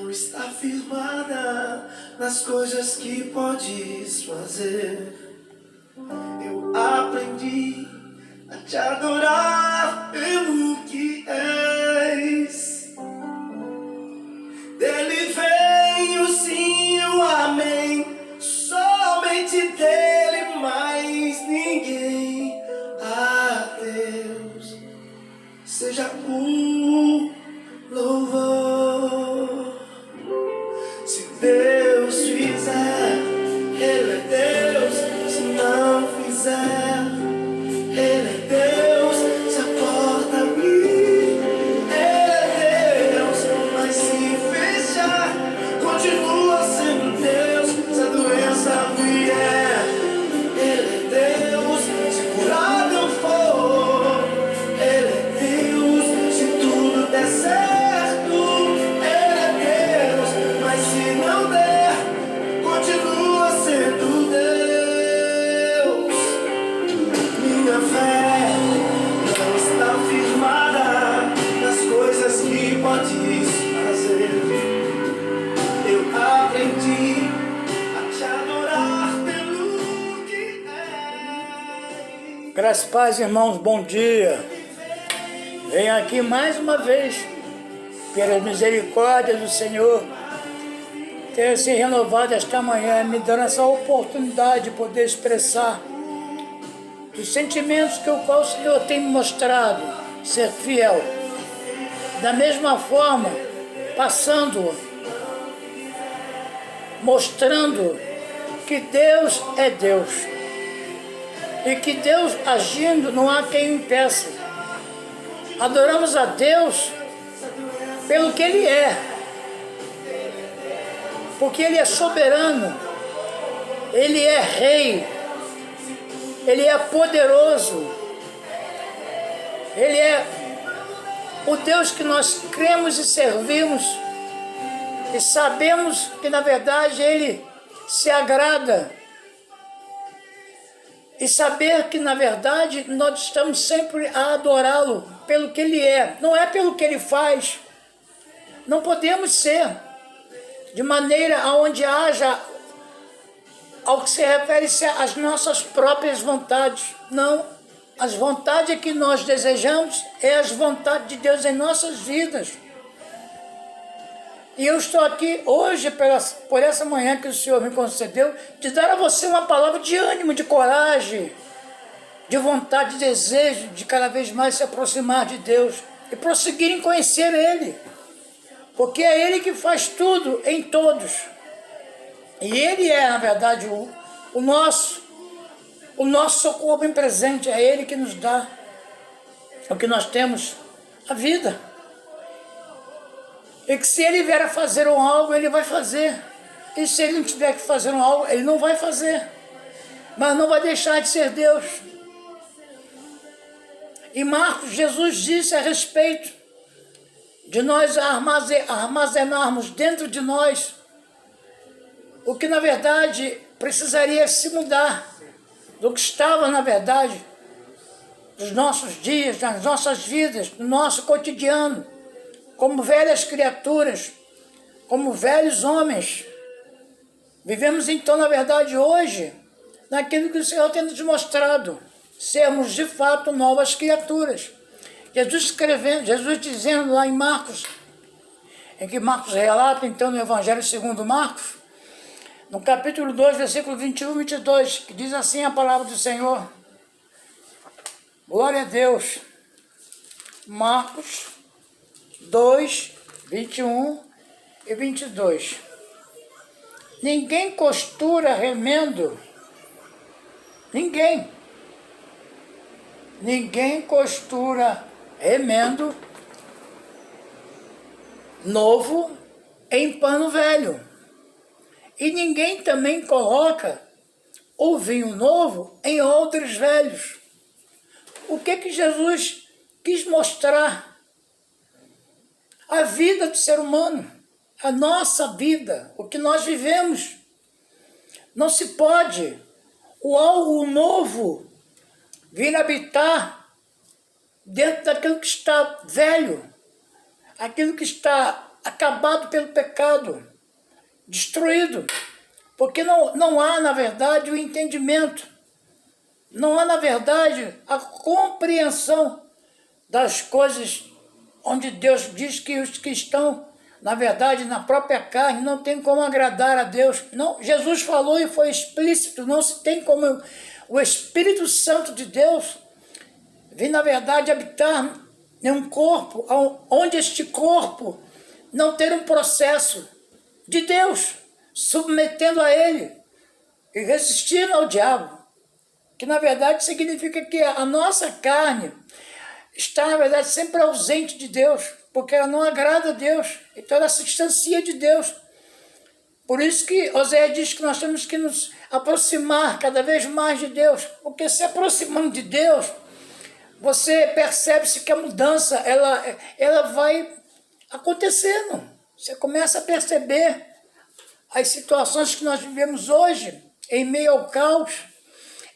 não está firmada nas coisas que podes fazer. Eu aprendi a te adorar pelo que és. Dele vem o sim e o amém, somente dele, mais ninguém. A Deus seja o louvor. Se Deus fizer, Ele é Deus. Se não fizer, Ele é Deus. Se a porta abrir, Ele é Deus. Mas se fechar, continua sendo Deus. Se a doença vier, Ele é Deus. Se curar não for, Ele é Deus. Se tudo der certo, Ele é Deus. Mas se não der, continua sendo Deus. Minha fé não está firmada nas coisas que podes fazer. Eu aprendi a te adorar pelo que és. Graças a paz, irmãos, bom dia. Venho aqui mais uma vez, pelas misericórdias do Senhor, ter se renovado esta manhã, me dando essa oportunidade de poder expressar os sentimentos que o qual o Senhor tem me mostrado ser fiel. Da mesma forma, passando, mostrando que Deus é Deus. E que Deus agindo não há quem impeça. Adoramos a Deus pelo que Ele é. Porque Ele é soberano. Ele é rei. Ele é poderoso. Ele é o Deus que nós cremos e servimos. E sabemos que na verdade Ele se agrada. E saber que, na verdade, nós estamos sempre a adorá-lo pelo que Ele é, não é pelo que Ele faz. Não podemos ser de maneira aonde haja ao que se refere às nossas próprias vontades. Não, as vontades que nós desejamos é as vontades de Deus em nossas vidas. E eu estou aqui hoje, por essa manhã que o Senhor me concedeu, de dar a você uma palavra de ânimo, de coragem, de vontade, de desejo, de cada vez mais se aproximar de Deus e prosseguir em conhecer Ele. Porque é Ele que faz tudo em todos. E Ele é, na verdade, o nosso socorro bem presente. É Ele que nos dá o que nós temos, a vida. E que se Ele vier a fazer algo, Ele vai fazer. E se Ele não tiver que fazer algo, Ele não vai fazer. Mas não vai deixar de ser Deus. E Marcos, Jesus disse a respeito de nós armazenarmos dentro de nós o que na verdade precisaria se mudar do que estava na verdade nos nossos dias, nas nossas vidas, no nosso cotidiano. Como velhas criaturas, como velhos homens. Vivemos então, na verdade, hoje, naquilo que o Senhor tem nos mostrado, sermos de fato novas criaturas. Jesus dizendo lá em Marcos, em que Marcos relata então no Evangelho segundo Marcos, no capítulo 2, versículo 21 e 22, que diz assim a palavra do Senhor. Glória a Deus. Marcos 2, 21 e 22. Ninguém costura remendo. Ninguém costura remendo novo em pano velho. E ninguém também coloca o vinho novo em odres velhos. O que Jesus quis mostrar? A vida do ser humano, a nossa vida, o que nós vivemos. Não se pode o algo novo vir habitar dentro daquilo que está velho, aquilo que está acabado pelo pecado, destruído, porque não há, na verdade, o entendimento, não há, na verdade, a compreensão das coisas onde Deus diz que os que estão, na verdade, na própria carne, não tem como agradar a Deus. Não, Jesus falou e foi explícito, não se tem como o Espírito Santo de Deus vir, na verdade, habitar em um corpo, onde este corpo não ter um processo de Deus, submetendo a Ele e resistindo ao diabo, que na verdade significa que a nossa carne está, na verdade, sempre ausente de Deus, porque ela não agrada a Deus, então ela se distancia de Deus. Por isso que Oséias diz que nós temos que nos aproximar cada vez mais de Deus, porque se aproximando de Deus, você percebe-se que a mudança ela vai acontecendo. Você começa a perceber as situações que nós vivemos hoje, em meio ao caos,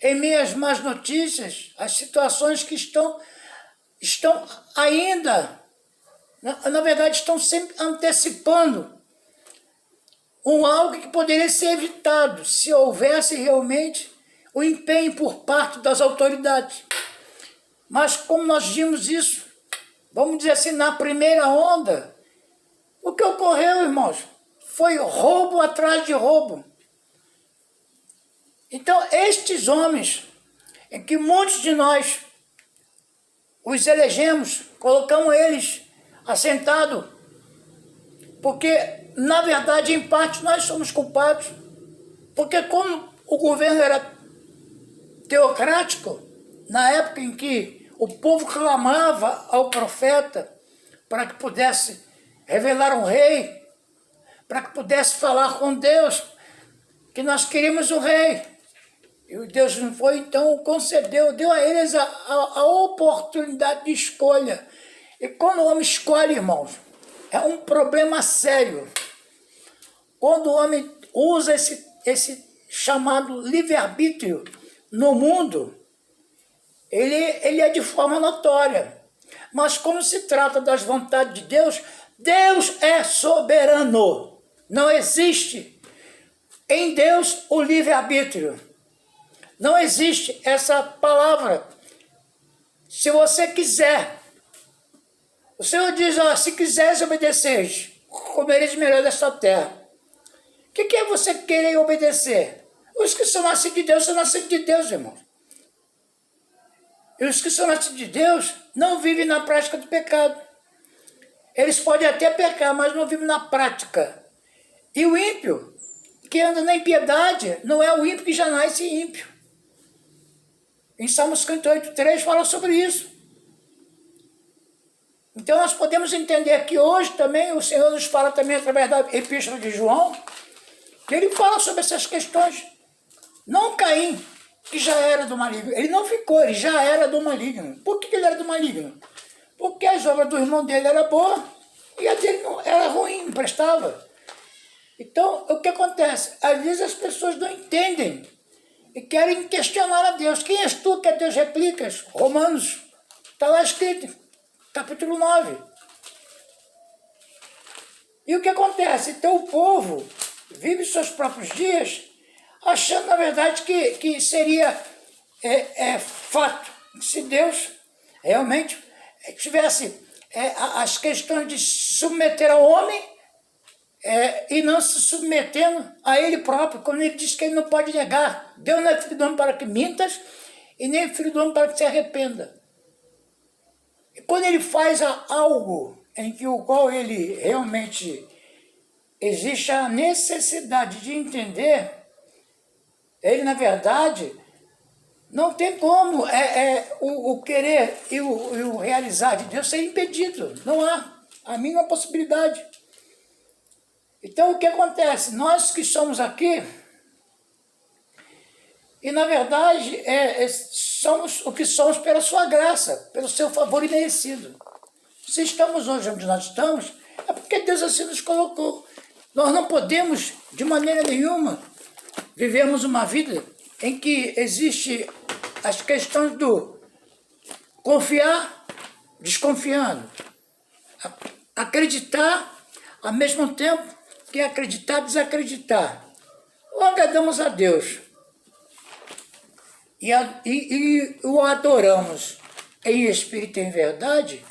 em meio às más notícias, as situações que estão ainda, na verdade, estão sempre antecipando algo que poderia ser evitado se houvesse realmente o empenho por parte das autoridades. Mas como nós vimos isso, vamos dizer assim, na primeira onda, o que ocorreu, irmãos, foi roubo atrás de roubo. Então, estes homens, em que muitos de nós os elegemos, colocamos eles assentados, porque, na verdade, em parte, nós somos culpados, porque como o governo era teocrático, na época em que o povo clamava ao profeta para que pudesse revelar um rei, para que pudesse falar com Deus, que nós queríamos o rei. E Deus não foi, então concedeu, deu a eles a oportunidade de escolha. E quando o homem escolhe, irmãos, é um problema sério. Quando o homem usa esse chamado livre-arbítrio no mundo, ele é de forma notória. Mas quando se trata das vontades de Deus, Deus é soberano. Não existe em Deus o livre-arbítrio. Não existe essa palavra. Se você quiser, o Senhor diz, se quiseres obedecer, comereis melhor desta terra. O que é você querer obedecer? Os que são nascidos de Deus, são nascidos de Deus, irmão. E os que são nascidos de Deus não vivem na prática do pecado. Eles podem até pecar, mas não vivem na prática. E o ímpio, que anda na impiedade, não é o ímpio que já nasce ímpio. Em Salmos 58:3 fala sobre isso. Então nós podemos entender que hoje também o Senhor nos fala também através da Epístola de João, que ele fala sobre essas questões. Não Caim, que já era do maligno. Ele não ficou, ele já era do maligno. Por que ele era do maligno? Porque as obras do irmão dele eram boas e a dele não, era ruim, não prestava. Então, o que acontece? Às vezes as pessoas não entendem e querem questionar a Deus. Quem és tu que a Deus replicas? Romanos, está lá escrito, capítulo 9. E o que acontece? Então o povo vive seus próprios dias achando, na verdade, que seria fato. Se Deus realmente tivesse as questões de se submeter ao homem e não se submetendo a ele próprio, quando ele diz que ele não pode negar. Deus não é filho do homem para que mintas e nem filho do homem para que se arrependa. E quando ele faz algo o qual ele realmente existe a necessidade de entender, ele, na verdade, não tem como o querer e o realizar de Deus ser impedido. Não há a mínima possibilidade. Então, o que acontece? Nós que somos aqui, e na verdade, somos o que somos pela sua graça, pelo seu favor imerecido. Se estamos hoje onde nós estamos, é porque Deus assim nos colocou. Nós não podemos, de maneira nenhuma, vivermos uma vida em que existe as questões do confiar, desconfiando, acreditar, ao mesmo tempo que acreditar, desacreditar. Ou agradamos a Deus e o adoramos em espírito e em verdade,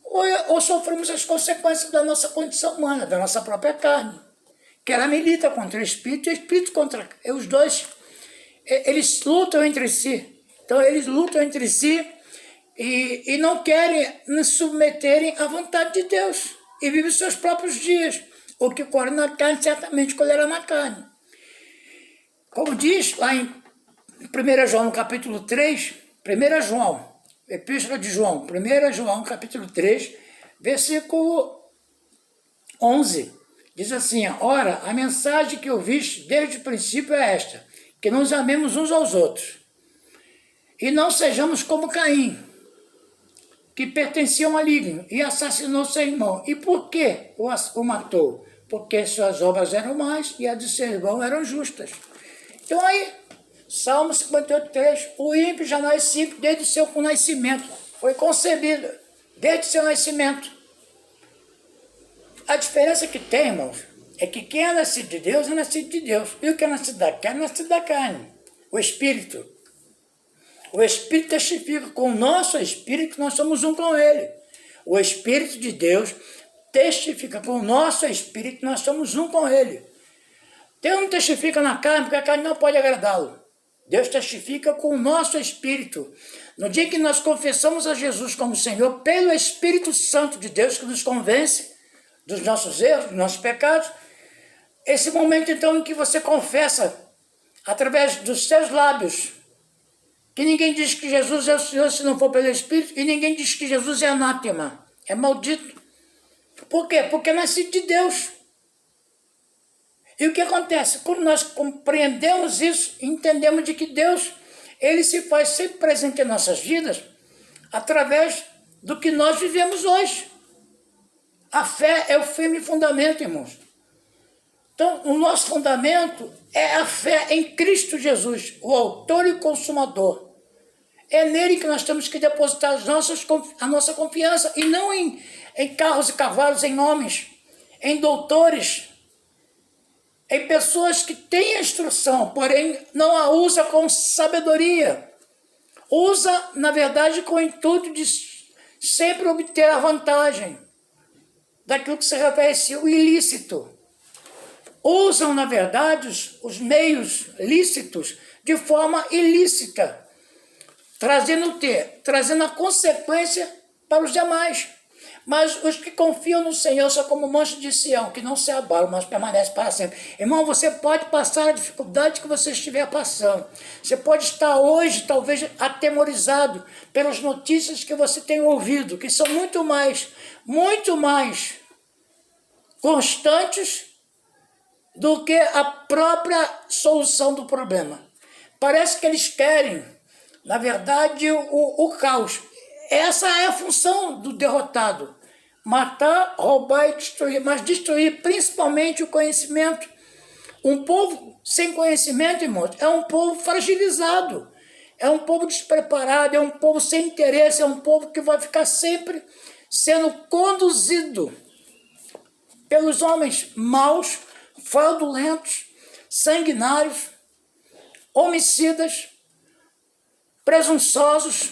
ou sofremos as consequências da nossa condição humana, da nossa própria carne, que ela milita contra o espírito e o espírito contra os dois. Eles lutam entre si. Então, eles lutam entre si e não querem nos submeterem à vontade de Deus e vivem os seus próprios dias. O que corre na carne, certamente colherá na carne. Como diz lá em 1 João, no capítulo 3, 1 João, Epístola de João, 1 João, capítulo 3, versículo 11, diz assim: ora, a mensagem que ouviste desde o princípio é esta, que nos amemos uns aos outros, e não sejamos como Caim, que pertencia ao maligno e assassinou seu irmão. E por que o matou? Porque suas obras eram más e as de seu irmão eram justas. Então aí, Salmo 58:3, o ímpio já nasce desde o seu nascimento, foi concebido desde o seu nascimento. A diferença que tem, irmãos, é que quem é nascido de Deus é nascido de Deus, e o que é nascido da carne é nascido da carne, o Espírito. O Espírito testifica com o nosso Espírito que nós somos um com Ele. O Espírito de Deus testifica com o nosso Espírito que nós somos um com Ele. Deus não testifica na carne, porque a carne não pode agradá-lo. Deus testifica com o nosso Espírito. No dia que nós confessamos a Jesus como Senhor, pelo Espírito Santo de Deus que nos convence dos nossos erros, dos nossos pecados, esse momento então em que você confessa através dos seus lábios, que ninguém diz que Jesus é o Senhor se não for pelo Espírito, e ninguém diz que Jesus é anátema, é maldito. Por quê? Porque é nascido de Deus. E o que acontece? Quando nós compreendemos isso, entendemos de que Deus, Ele se faz sempre presente em nossas vidas, através do que nós vivemos hoje. A fé é o firme fundamento, irmãos. Então, o nosso fundamento é a fé em Cristo Jesus, o autor e consumador. É nele que nós temos que depositar a nossa confiança, e não em carros e cavalos, em homens, em doutores, em pessoas que têm a instrução, porém não a usa com sabedoria. Usa, na verdade, com o intuito de sempre obter a vantagem daquilo que se refere ao ilícito. Usam, na verdade, os meios lícitos de forma ilícita, trazendo o quê? Trazendo a consequência para os demais. Mas os que confiam no Senhor são como o monte de Sião, que não se abalam, mas permanece para sempre. Irmão, você pode passar a dificuldade que você estiver passando. Você pode estar hoje, talvez, atemorizado pelas notícias que você tem ouvido, que são muito mais constantes do que a própria solução do problema. Parece que eles querem, na verdade, o caos. Essa é a função do derrotado: matar, roubar e destruir, mas destruir principalmente o conhecimento. Um povo sem conhecimento, irmãos, é um povo fragilizado, é um povo despreparado, é um povo sem interesse, é um povo que vai ficar sempre sendo conduzido pelos homens maus, fraudulentos, sanguinários, homicidas, presunçosos,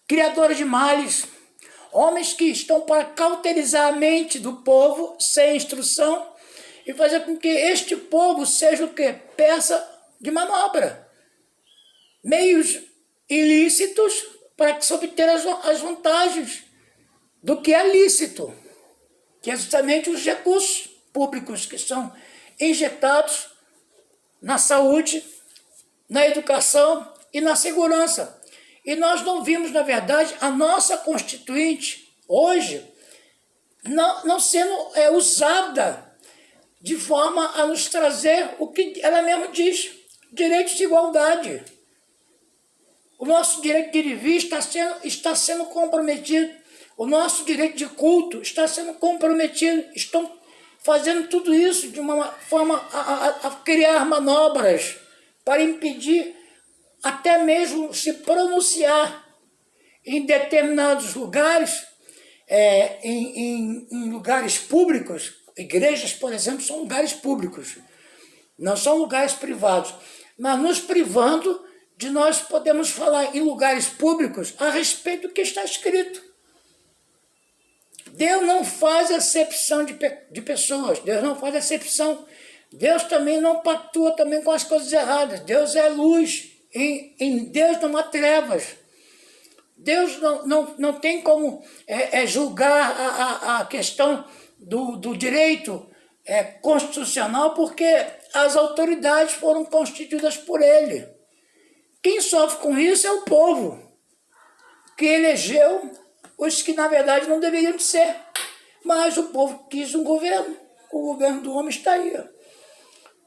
criadores de males, homens que estão para cauterizar a mente do povo sem instrução e fazer com que este povo seja o quê? Peça de manobra. Meios ilícitos para se obter as vantagens do que é lícito, que é justamente os recursos públicos que são injetados na saúde, na educação e na segurança. E nós não vimos, na verdade, a nossa Constituinte hoje não sendo usada de forma a nos trazer o que ela mesma diz: direitos de igualdade. O nosso direito de ir e vir está sendo comprometido. O nosso direito de culto está sendo comprometido. Estão fazendo tudo isso de uma forma a criar manobras para impedir até mesmo se pronunciar em determinados lugares, em lugares públicos, igrejas, por exemplo, são lugares públicos, não são lugares privados, mas nos privando de nós podemos falar em lugares públicos a respeito do que está escrito. Deus não faz acepção de pessoas, Deus não faz acepção. Deus também não pactua também com as coisas erradas. Deus é luz, em Deus não há trevas. Deus não tem como julgar a questão do direito constitucional, porque as autoridades foram constituídas por ele. Quem sofre com isso é o povo, que elegeu os que na verdade não deveriam de ser. Mas o povo quis um governo. O governo do homem está aí.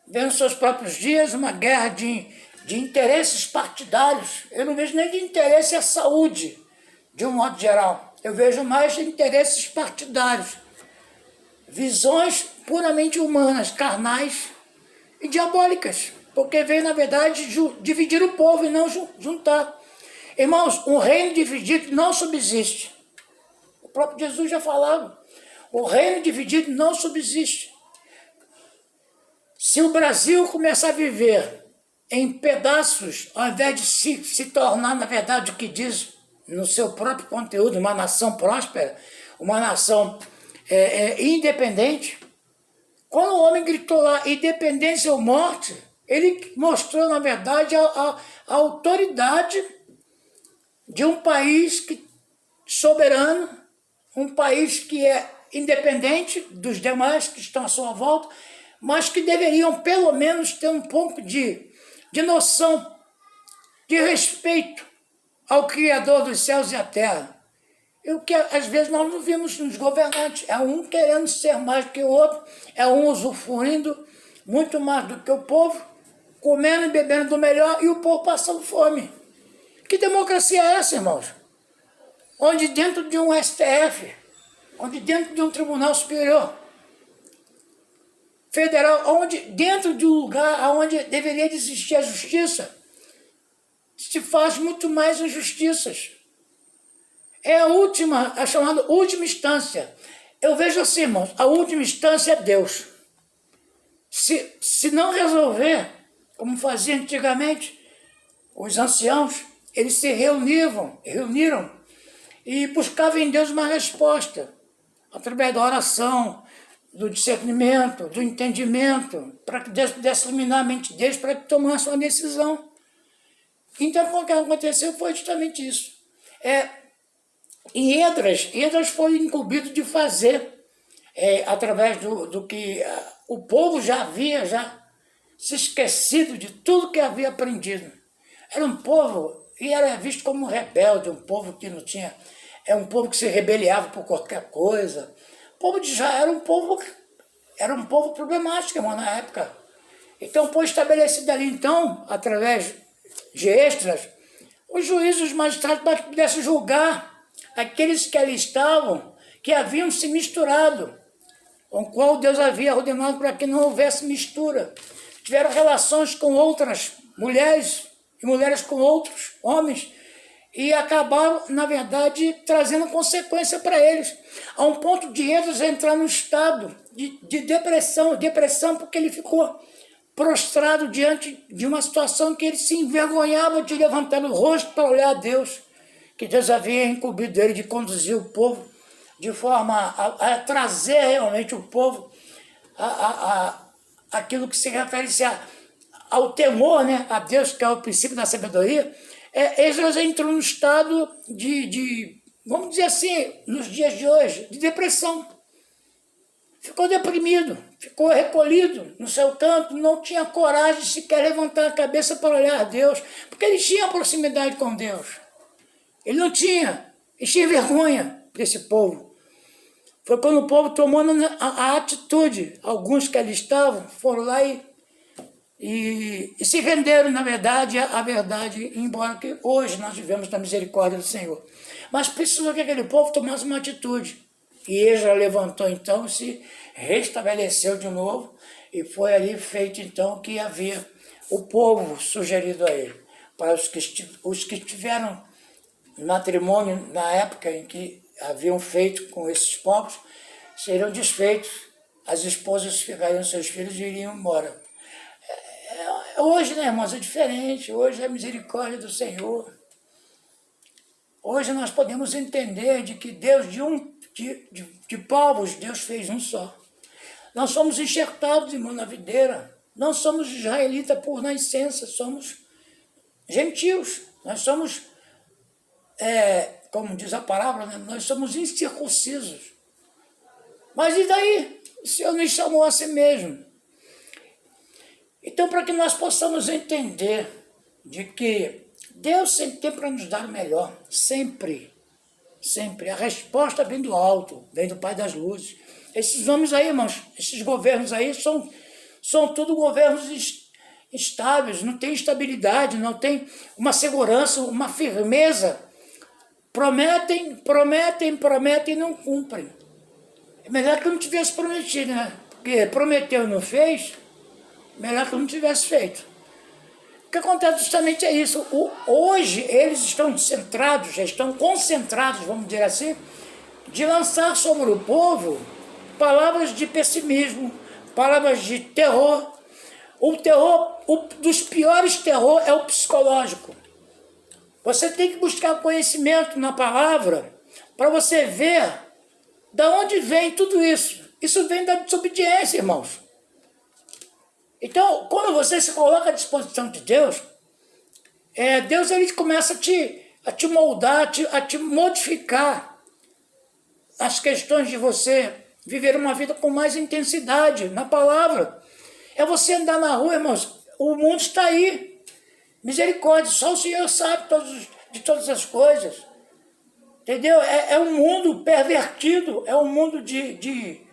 Vendo seus próprios dias uma guerra de interesses partidários. Eu não vejo nem de interesse à saúde, de um modo geral. Eu vejo mais de interesses partidários. Visões puramente humanas, carnais e diabólicas. Porque veio, na verdade, dividir o povo e não juntar. Irmãos, um reino dividido não subsiste. O próprio Jesus já falava. O reino dividido não subsiste. Se o Brasil começar a viver em pedaços, ao invés de se tornar, na verdade, o que diz no seu próprio conteúdo, uma nação próspera, uma nação independente, quando o homem gritou lá, independência ou morte, ele mostrou, na verdade, a autoridade de um país soberano, um país que é independente dos demais que estão à sua volta, mas que deveriam pelo menos ter um pouco de noção, de respeito ao Criador dos céus e a terra. E o que às vezes nós não vimos nos governantes, é um querendo ser mais do que o outro, é um usufruindo muito mais do que o povo, comendo e bebendo do melhor e o povo passando fome. Que democracia é essa, irmãos? Onde dentro de um STF, onde dentro de um Tribunal Superior Federal, onde dentro de um lugar onde deveria existir a justiça, se faz muito mais injustiças. É a chamada última instância. Eu vejo assim, irmãos, a última instância é Deus. Se não resolver, como fazia antigamente, os anciãos, eles se reuniram e buscavam em Deus uma resposta, através da oração, do discernimento, do entendimento, para que Deus pudesse iluminar a mente deles para que tomasse uma decisão. Então, o que aconteceu foi justamente isso. E Esdras foi incumbido de fazer, através do que o povo já havia se esquecido de tudo que havia aprendido. Era um povo, e era visto como um rebelde, um povo que não tinha... um povo que se rebeliava por qualquer coisa. O povo de Israel era um povo problemático, irmão, na época. Então foi estabelecido ali, então, através de Esdras, os juízes, os magistrados, para que pudessem julgar aqueles que ali estavam, que haviam se misturado, com o qual Deus havia ordenado para que não houvesse mistura. Tiveram relações com outras mulheres e mulheres com outros homens, e acabaram, na verdade, trazendo consequência para eles, a um ponto de Esdras entrar num estado de depressão, porque ele ficou prostrado diante de uma situação que ele se envergonhava de levantar o rosto para olhar a Deus, que Deus havia incumbido ele de conduzir o povo de forma a trazer realmente o povo aquilo que se refere ao temor, né, a Deus, que é o princípio da sabedoria. Esdras entrou num estado vamos dizer assim, nos dias de hoje, de depressão. Ficou deprimido, ficou recolhido no seu canto, não tinha coragem de sequer levantar a cabeça para olhar a Deus, porque ele tinha proximidade com Deus. Ele não tinha, ele tinha vergonha desse povo. Foi quando o povo tomou a atitude, alguns que ali estavam foram lá e se renderam, na verdade, à verdade, embora que hoje nós vivemos na misericórdia do Senhor. Mas precisou que aquele povo tomasse uma atitude. E Esdras levantou então, se restabeleceu de novo, e foi ali feito então o que havia o povo sugerido a ele. Para os que tiveram matrimônio na época em que haviam feito com esses povos, seriam desfeitos as esposas ficariam seus filhos e iriam embora. Hoje, né, irmãos, é diferente. Hoje é a misericórdia do Senhor. Hoje nós podemos entender de que Deus, de povos, Deus fez um só. Nós somos enxertados, irmão, na videira. Não somos israelitas por nascença, somos gentios. Nós somos, como diz a palavra, né, nós somos incircuncisos. Mas e daí? O Senhor nos chamou a si mesmo. Então, para que nós possamos entender de que Deus sempre tem para nos dar o melhor, sempre, sempre. A resposta vem do alto, vem do Pai das Luzes. Esses homens aí, irmãos, esses governos aí são tudo governos estáveis, não tem estabilidade, não tem uma segurança, uma firmeza. Prometem, prometem, prometem e não cumprem. É melhor que não tivesse prometido, né? Porque prometeu e não fez, melhor que não tivesse feito. O que acontece justamente é isso. Hoje eles estão centrados, já estão concentrados, vamos dizer assim, de lançar sobre o povo palavras de pessimismo, palavras de terror. O terror, dos piores terror é o psicológico. Você tem que buscar conhecimento na palavra para você ver de onde vem tudo isso. Isso vem da desobediência, irmãos. Então, quando você se coloca à disposição de Deus, Deus ele começa a te moldar, a te modificar as questões de você viver uma vida com mais intensidade na palavra. É você andar na rua, irmãos, o mundo está aí. Misericórdia, só o Senhor sabe de todas as coisas. Entendeu? É um mundo pervertido, é um mundo de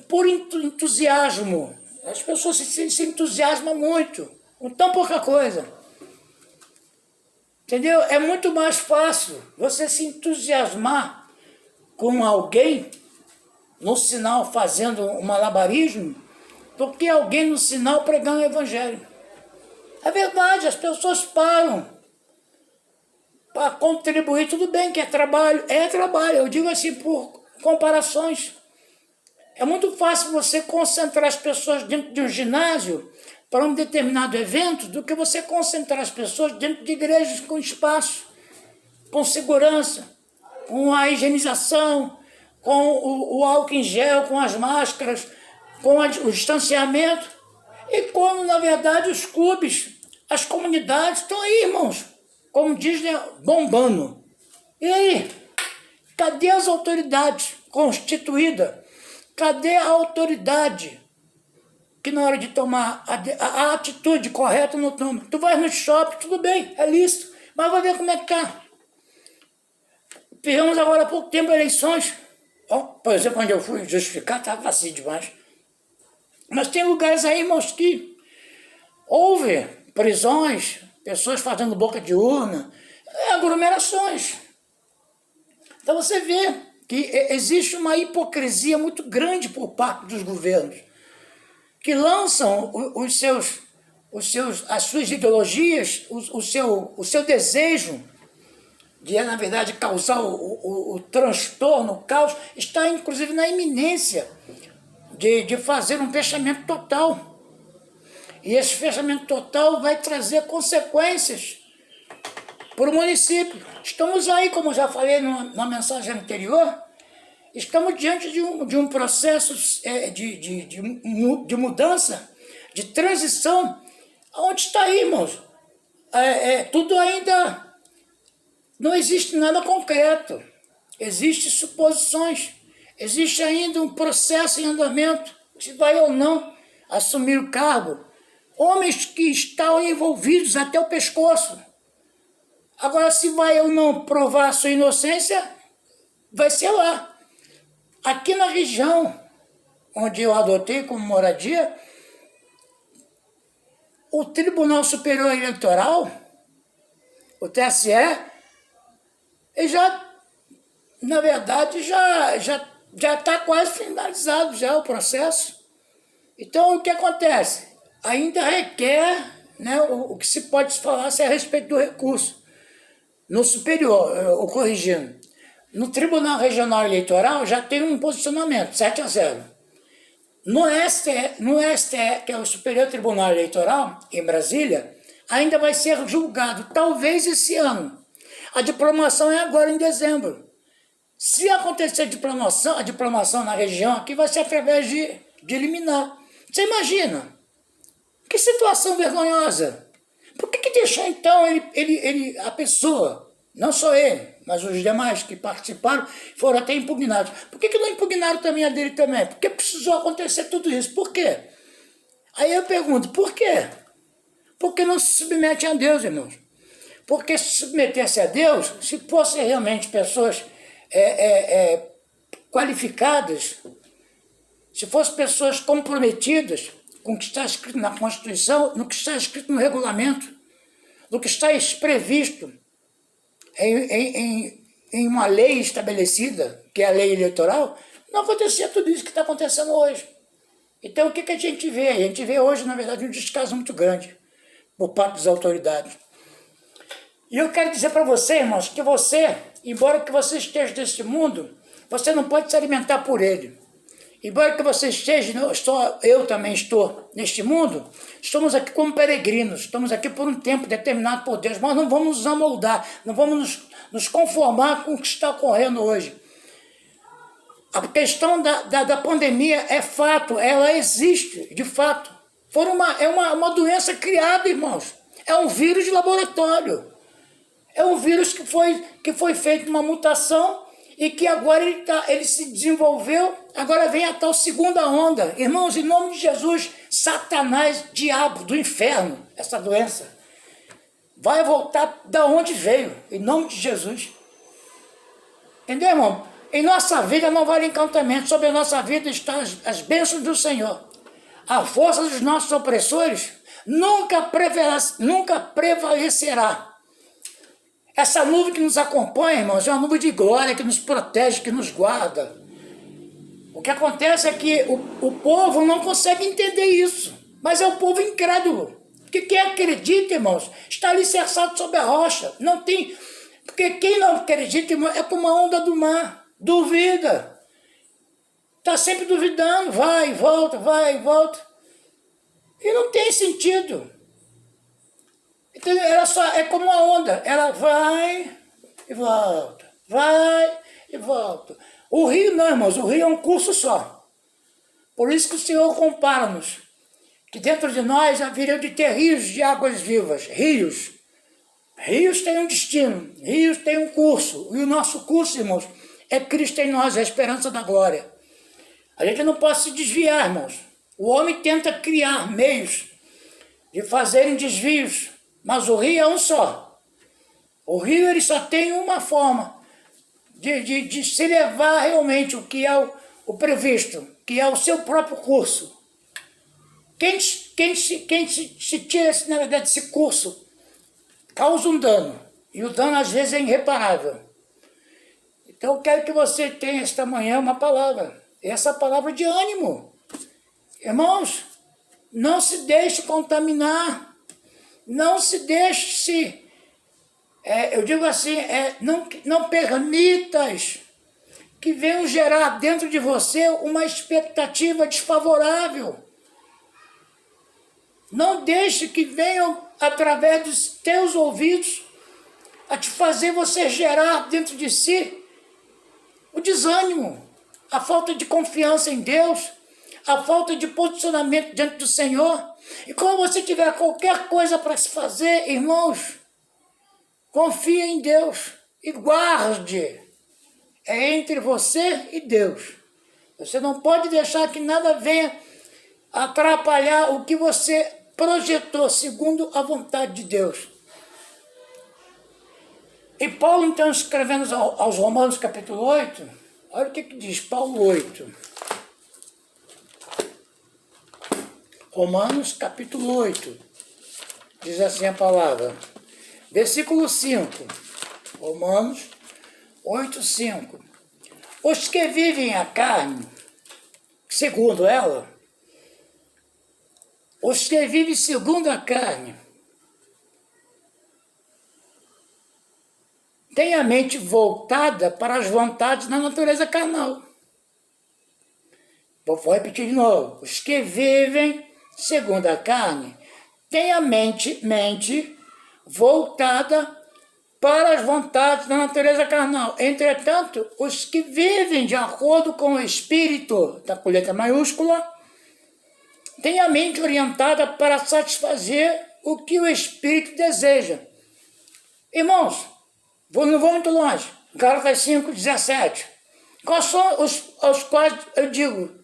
puro entusiasmo. As pessoas se entusiasmam muito, com tão pouca coisa. Entendeu? É muito mais fácil você se entusiasmar com alguém no sinal fazendo um malabarismo do que alguém no sinal pregando o evangelho. É verdade, as pessoas param para contribuir, tudo bem que é trabalho, eu digo assim por comparações. É muito fácil você concentrar as pessoas dentro de um ginásio para um determinado evento do que você concentrar as pessoas dentro de igrejas com espaço, com segurança, com a higienização, com o álcool em gel, com as máscaras, com o distanciamento. E como, na verdade, os clubes, as comunidades estão aí, irmãos, como dizem, bombando. E aí? Cadê as autoridades constituídas? Cadê a autoridade que na hora de tomar a atitude correta não toma? Tu vai no shopping, tudo bem, é lícito, mas vai ver como é que tá. Tivemos agora há pouco tempo eleições. Por exemplo, onde eu fui justificar, estava vazio demais. Mas tem lugares aí, irmãos, que houve prisões, pessoas fazendo boca de urna, aglomerações. Então você vê que existe uma hipocrisia muito grande por parte dos governos, que lançam as suas ideologias, o seu desejo de, na verdade, causar o transtorno, o caos, está inclusive na iminência de fazer um fechamento total. E esse fechamento total vai trazer consequências para o município. Estamos aí, como já falei na mensagem anterior, estamos diante de um processo de mudança, de transição, onde está aí, irmãos. Tudo ainda não existe nada concreto, existem suposições, existe ainda um processo em andamento, se vai ou não assumir o cargo. Homens que estão envolvidos até o pescoço. Agora, se vai ou não provar a sua inocência, vai ser lá. Aqui na região onde eu adotei como moradia, o Tribunal Superior Eleitoral, o TSE, ele na verdade, já está quase finalizado já o processo. Então, o que acontece? Ainda requer, né, o que se pode falar a respeito do recurso. No superior, corrigindo, no Tribunal Regional Eleitoral já tem um posicionamento, 7-0. no STE, que é o Superior Tribunal Eleitoral, em Brasília, ainda vai ser julgado, talvez esse ano. A diplomação é agora em dezembro. Se acontecer a diplomação na região aqui, vai ser através de liminar. Você imagina? Que situação vergonhosa. Por que deixou então a pessoa, não só ele, mas os demais que participaram, foram até impugnados? Por que não impugnaram também a dele também? Por que precisou acontecer tudo isso? Por quê? Aí eu pergunto, por quê? Porque não se submete a Deus, irmãos. Porque se submetesse a Deus, se fossem realmente pessoas qualificadas, se fossem pessoas comprometidas com o que está escrito na Constituição, no que está escrito no regulamento, no que está previsto em uma lei estabelecida, que é a lei eleitoral, não acontecia tudo isso que está acontecendo hoje. Então, o que a gente vê? A gente vê hoje, na verdade, um descaso muito grande por parte das autoridades. E eu quero dizer para você, irmãos, que você, embora que você esteja nesse mundo, você não pode se alimentar por ele. Embora que você esteja, eu também estou neste mundo, estamos aqui como peregrinos, estamos aqui por um tempo determinado por Deus, mas não vamos nos amoldar, não vamos nos conformar com o que está ocorrendo hoje. A questão da pandemia é fato, ela existe, de fato. É uma doença criada, irmãos. É um vírus de laboratório. É um vírus que foi feito uma mutação e que agora ele se desenvolveu, agora vem a tal segunda onda. Irmãos, em nome de Jesus, Satanás, diabo do inferno, essa doença, vai voltar da onde veio, em nome de Jesus. Entendeu, irmão? Em nossa vida não vale encantamento, sobre a nossa vida estão as bênçãos do Senhor. A força dos nossos opressores nunca prevalecerá. Essa nuvem que nos acompanha, irmãos, é uma nuvem de glória que nos protege, que nos guarda. O que acontece é que o povo não consegue entender isso, mas é o povo incrédulo. Porque quem acredita, irmãos, está alicerçado sobre a rocha. Não tem... Porque quem não acredita, irmão, é como a onda do mar. Duvida. Está sempre duvidando, vai e volta, vai e volta. E não tem sentido. Entendeu? É como uma onda. Ela vai e volta, vai e volta. O rio não, irmãos, o rio é um curso só. Por isso que o Senhor compara-nos, que dentro de nós haveriam de ter rios de águas vivas, rios. Rios têm um destino, rios têm um curso. E o nosso curso, irmãos, é Cristo em nós, a esperança da glória. A gente não pode se desviar, irmãos. O homem tenta criar meios de fazerem desvios, mas o rio é um só. O rio ele só tem uma forma de se levar realmente o que é o previsto, que é o seu próprio curso. Quem se tira, na verdade, esse curso, causa um dano. E o dano, às vezes, é irreparável. Então, eu quero que você tenha esta manhã uma palavra. Essa palavra de ânimo. Irmãos, não se deixe contaminar. Não se deixe eu digo assim, não permitas que venham gerar dentro de você uma expectativa desfavorável. Não deixe que venham, através dos teus ouvidos, a te fazer você gerar dentro de si o desânimo, a falta de confiança em Deus, a falta de posicionamento diante do Senhor. E quando você tiver qualquer coisa para se fazer, irmãos, confie em Deus e guarde. É entre você e Deus. Você não pode deixar que nada venha atrapalhar o que você projetou segundo a vontade de Deus. E Paulo, então, escrevendo aos Romanos, capítulo 8, olha o que diz Paulo 8. Romanos, capítulo 8, diz assim a palavra. Versículo 5, Romanos 8, 5. Os que vivem a carne, segundo ela, os que vivem segundo a carne, têm a mente voltada para as vontades da natureza carnal. Vou repetir de novo. Os que vivem segundo a carne têm a mente voltada para as vontades da natureza carnal. Entretanto, os que vivem de acordo com o Espírito, da com letra maiúscula, têm a mente orientada para satisfazer o que o Espírito deseja. Irmãos, não vou muito longe. Gálatas 5:17. Quais são os quais eu digo,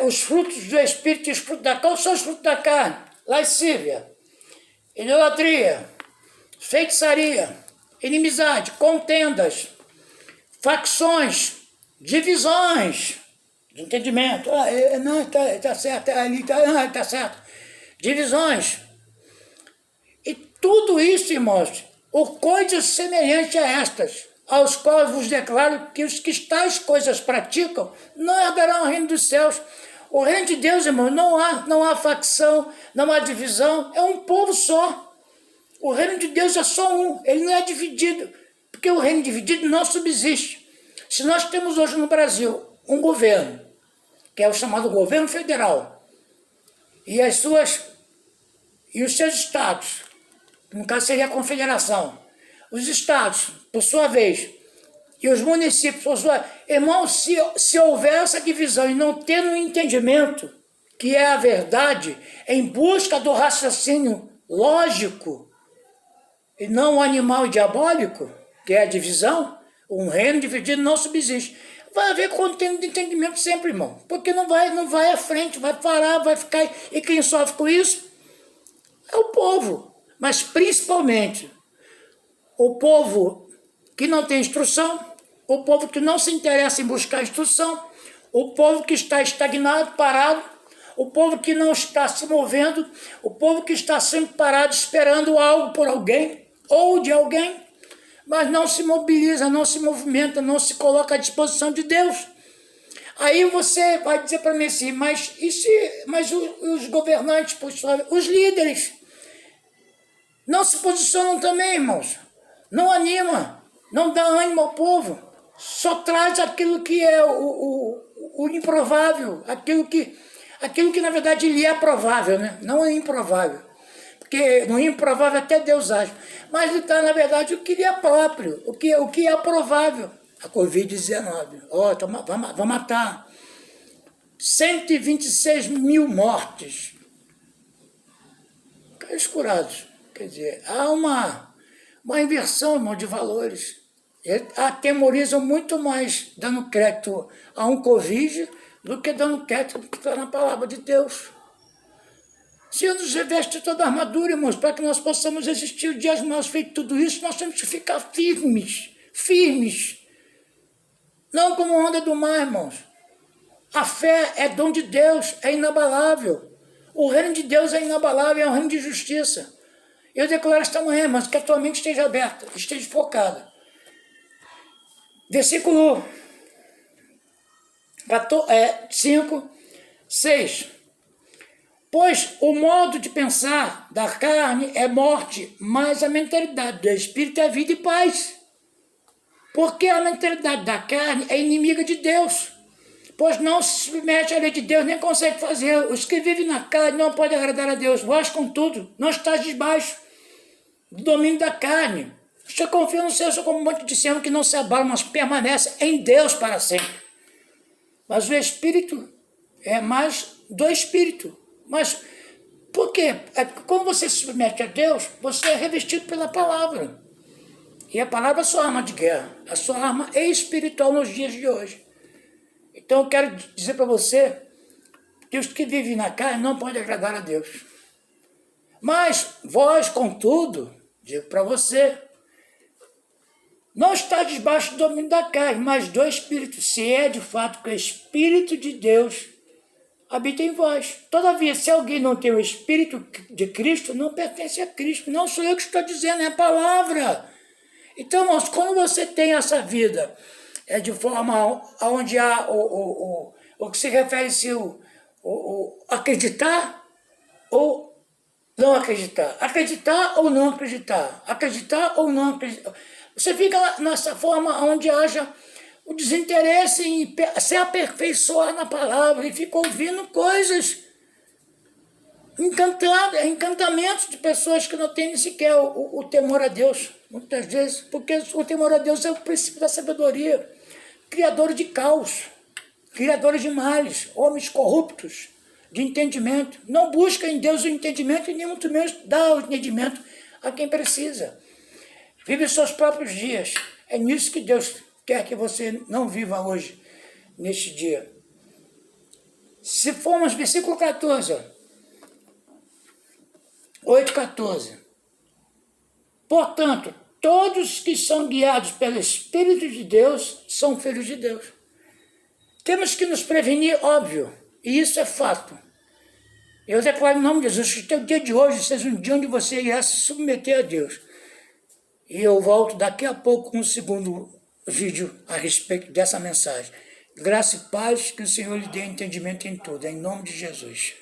os frutos do Espírito e os frutos da carne? Quais são os frutos da carne? Lascívia, idolatria, feitiçaria, inimizade, contendas, facções, divisões de entendimento. Não, tá certo, ali tá certo. Divisões. E tudo isso, irmãos, ou coisas semelhantes a estas, aos quais vos declaro que os que tais coisas praticam não herdarão o reino dos céus. O reino de Deus, irmão, não há facção, não há divisão, é um povo só. O reino de Deus é só um, ele não é dividido, porque o reino dividido não subsiste. Se nós temos hoje no Brasil um governo, que é o chamado governo federal, e os seus estados, no caso seria a confederação, os estados, por sua vez, e os municípios, por sua vez, irmão, se houver essa divisão e não ter um entendimento, que é a verdade, em busca do raciocínio lógico, e não o animal diabólico, que é a divisão, um reino dividido não subsiste. Vai haver contêiner de entendimento sempre, irmão, porque não vai à frente, vai parar, vai ficar, e quem sofre com isso é o povo, mas principalmente o povo que não tem instrução, o povo que não se interessa em buscar instrução, o povo que está estagnado, parado, o povo que não está se movendo, o povo que está sempre parado esperando algo por alguém ou de alguém, mas não se mobiliza, não se movimenta, não se coloca à disposição de Deus. Aí você vai dizer para mim assim, mas os governantes, os líderes, não se posicionam também, irmãos. Não anima, não dá ânimo ao povo, só traz aquilo que é o improvável, aquilo que na verdade lhe é provável, né? Não é improvável, porque no improvável até Deus age, mas ele está na verdade o que lhe é próprio, o que é provável. A Covid-19, vai matar 126 mil mortes, casos curados, quer dizer, há uma inversão, irmão, de valores. Atemorizam muito mais dando crédito a um Covid do que dando crédito que está na palavra de Deus. Se nos reveste toda a armadura, irmãos, para que nós possamos resistir o dia que nós feito tudo isso, nós temos que ficar firmes. Não como onda do mar, irmãos. A fé é dom de Deus, é inabalável. O reino de Deus é inabalável, é um reino de justiça. Eu declaro esta manhã, irmãos, que a tua mente esteja aberta, esteja focada. Versículo 5, 6. Pois o modo de pensar da carne é morte, mas a mentalidade do Espírito é vida e paz. Porque a mentalidade da carne é inimiga de Deus, pois não se submete à lei de Deus, nem consegue fazer. Os que vivem na carne não podem agradar a Deus. Vós, contudo, não estáis debaixo do domínio da carne. Você confia no Senhor, como um monte de céu que não se abala, mas permanece em Deus para sempre. Mas o Espírito é mais do Espírito. Mas por quê? Quando você se submete a Deus, você é revestido pela palavra. E a palavra é a sua arma de guerra, a sua arma espiritual nos dias de hoje. Então eu quero dizer para você que os que vivem na carne não podem agradar a Deus. Mas vós, contudo, digo para você, não está debaixo do domínio da carne, mas do Espírito, se é de fato que o Espírito de Deus habita em vós. Todavia, se alguém não tem o Espírito de Cristo, não pertence a Cristo. Não sou eu que estou dizendo, é a palavra. Então, irmãos, quando você tem essa vida, de forma onde há o que se refere-se acreditar ou não acreditar, acreditar ou não acreditar, acreditar ou não acreditar. Você fica nessa forma onde haja o desinteresse em se aperfeiçoar na palavra e fica ouvindo coisas, encantamentos de pessoas que não têm sequer o temor a Deus, muitas vezes, porque o temor a Deus é o princípio da sabedoria, criador de caos, criadores de males, homens corruptos de entendimento. Não busca em Deus o entendimento e nem muito menos dá o entendimento a quem precisa. Vive os seus próprios dias. É nisso que Deus quer que você não viva hoje, neste dia. Se formos, versículo 14, 8:14. Portanto, todos que são guiados pelo Espírito de Deus são filhos de Deus. Temos que nos prevenir, óbvio, e isso é fato. Eu declaro em nome de Jesus que o dia de hoje seja um dia onde você irá se submeter a Deus. E eu volto daqui a pouco com um segundo vídeo a respeito dessa mensagem. Graça e paz, que o Senhor lhe dê entendimento em tudo, em nome de Jesus.